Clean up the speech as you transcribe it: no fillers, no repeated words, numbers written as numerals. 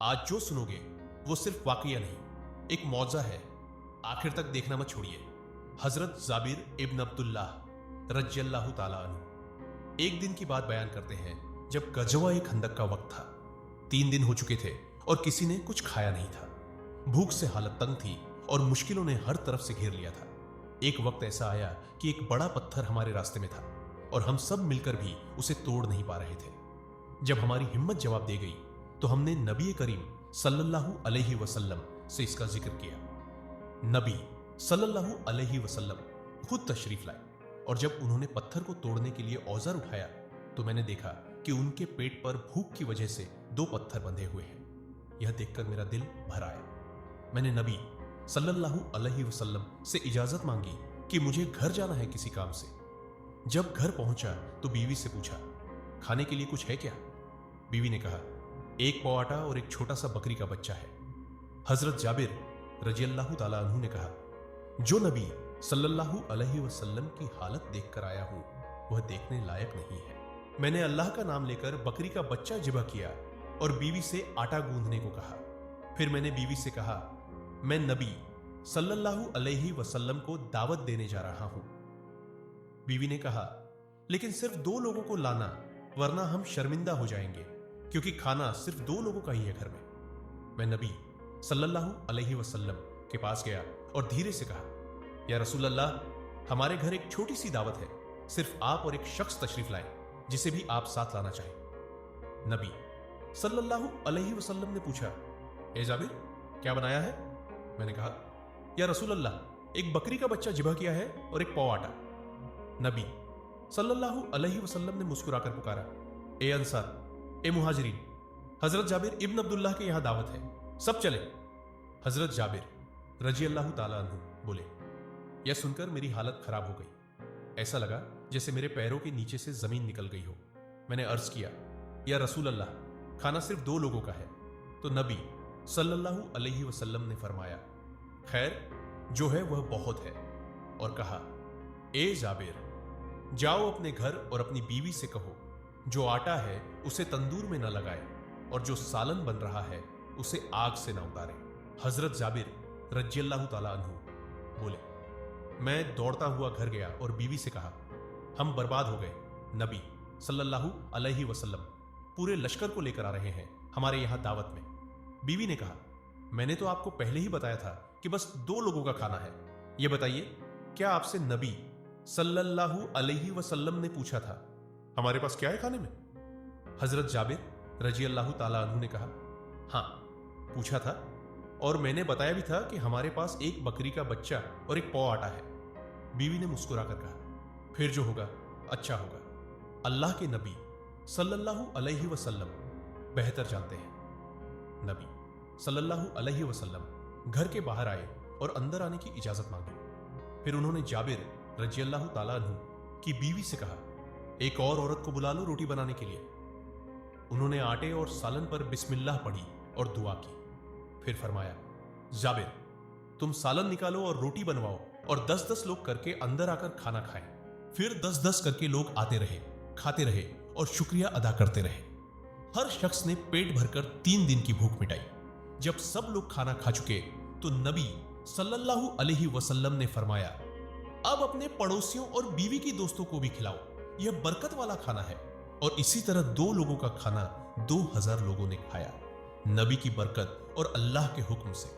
आज जो सुनोगे वो सिर्फ वाकया नहीं, एक मौजा है। आखिर तक देखना मत छोड़िए। हजरत जाबिर इब्न अब्दुल्लाह रज़ियल्लाहु ताला अन्हु एक दिन की बात बयान करते हैं जब गज़वा खंदक का वक्त था। 3 दिन हो चुके थे और किसी ने कुछ खाया नहीं था। भूख से हालत तंग थी और मुश्किलों ने हर तरफ से घेर लिया था। एक वक्त ऐसा आया कि एक बड़ा पत्थर हमारे रास्ते में था और हम सब मिलकर भी उसे तोड़ नहीं पा रहे थे। जब हमारी हिम्मत जवाब दे गई तो हमने नबी करीम सल्लल्लाहु अलैहि वसल्लम से इसका जिक्र किया। नबी सल्लल्लाहु अलैहि वसल्लम खुद तशरीफ लाए और जब उन्होंने पत्थर को तोड़ने के लिए औजार उठाया तो मैंने देखा कि उनके पेट पर भूख की वजह से 2 पत्थर बंधे हुए हैं। यह देखकर मेरा दिल भर आया। मैंने नबी सल्लल्लाहु अलैहि वसल्लम से इजाजत मांगी कि मुझे घर जाना है किसी काम से। जब घर पहुंचा तो बीवी से पूछा, खाने के लिए कुछ है क्या? बीवी ने कहा, 1 पाव आटा और एक छोटा सा बकरी का बच्चा है। हजरत जाबिर रज़ियल्लाहु ताला अन्हु ने कहा, जो नबी सल्लल्लाहु अलैहि वसल्लम की हालत देखकर आया हूं वह देखने लायक नहीं है। मैंने अल्लाह का नाम लेकर बकरी का बच्चा ज़िबह किया और बीवी से आटा गूंदने को कहा। फिर मैंने बीवी से कहा, मैं नबी सल्लल्लाहु अलैहि वसल्लम को दावत देने जा रहा हूं। बीवी ने कहा, लेकिन सिर्फ 2 लोगों को लाना, वरना हम शर्मिंदा हो जाएंगे, क्योंकि खाना सिर्फ 2 लोगों का ही है घर में। मैं नबी सल्लल्लाहु अलैहि वसल्लम के पास गया और धीरे से कहा, या रसूल अल्लाह, हमारे घर एक छोटी सी दावत है, सिर्फ आप और एक शख्स तशरीफ लाएं जिसे भी आप साथ लाना चाहें। नबी सल्लल्लाहु अलैहि वसल्लम ने पूछा, ए जाबिर, क्या बनाया है? मैंने कहा, या रसूल अल्लाह, एक बकरी का बच्चा ज़िबह किया है और 1 पाव आटा। नबी सल्लल्लाहु अलैहि वसल्लम ने मुस्कुराकर पुकारा, ए अंसार, ए मुहाजिरीन, हजरत जाबिर इब्न अब्दुल्लाह के यहां दावत है, सब चले। हजरत जाबिर रज़ियल्लाहु ताला अन्हु बोले। यह सुनकर मेरी हालत खराब हो गई। ऐसा लगा जैसे मेरे पैरों के नीचे से जमीन निकल गई हो। मैंने अर्ज किया, या रसूल अल्लाह, खाना सिर्फ 2 लोगों का है। तो नबी सल्लल्लाहु अलैहि वसल्लम ने फरमाया, खैर, जो है वह बहुत है, और कहा, ए जाबिर, जाओ अपने घर और अपनी बीवी से कहो, जो आटा है उसे तंदूर में न लगाए और जो सालन बन रहा है उसे आग से न उतारे। हजरत जाबिर रज़ियल्लाहु ताला अन्हु बोले, मैं दौड़ता हुआ घर गया और बीवी से कहा, हम बर्बाद हो गए। नबी सल्लल्लाहु अलैहि वसल्लम पूरे लश्कर को लेकर आ रहे हैं हमारे यहां दावत में। बीवी ने कहा, मैंने तो आपको पहले ही बताया था कि बस 2 लोगों का खाना है। यह बताइए, क्या आपसे नबी सल्लल्लाहु अलैहि वसल्लम ने पूछा था, हमारे पास क्या है खाने में? हजरत जाबिर रज़ियल्लाहु ताला अन्हु ने कहा, हां, पूछा था, और मैंने बताया भी था कि हमारे पास 1 बकरी का बच्चा और 1 पाव आटा है। बीवी ने मुस्कुराकर कहा, फिर जो होगा अच्छा होगा। अल्लाह के नबी सल्लल्लाहु अलैहि वसल्लम बेहतर जानते हैं। नबी सल्लल्लाहु अलैहि वसल्लम घर के बाहर आए और अंदर आने की इजाजत मांगी। फिर उन्होंने जाबिर रज़ियल्लाहु ताला अन्हु की बीवी से कहा, एक और औरत को बुला लो रोटी बनाने के लिए। उन्होंने आटे और सालन पर बिस्मिल्लाह पढ़ी और दुआ की। फिर फरमाया, जाबिर, तुम सालन निकालो और रोटी बनवाओ और 10-10 लोग करके अंदर आकर खाना खाएं। फिर 10-10 करके लोग आते रहे, खाते रहे और शुक्रिया अदा करते रहे। हर शख्स ने पेट भरकर 3 दिन की भूख मिटाई। जब सब लोग खाना खा चुके तो नबी सल्लल्लाहु अलैहि वसल्लम ने फरमाया, अब अपने पड़ोसियों और बीवी की दोस्तों को भी खिलाओ, यह बरकत वाला खाना है। और इसी तरह 2 लोगों का खाना 2000 लोगों ने खाया, नबी की बरकत और अल्लाह के हुक्म से।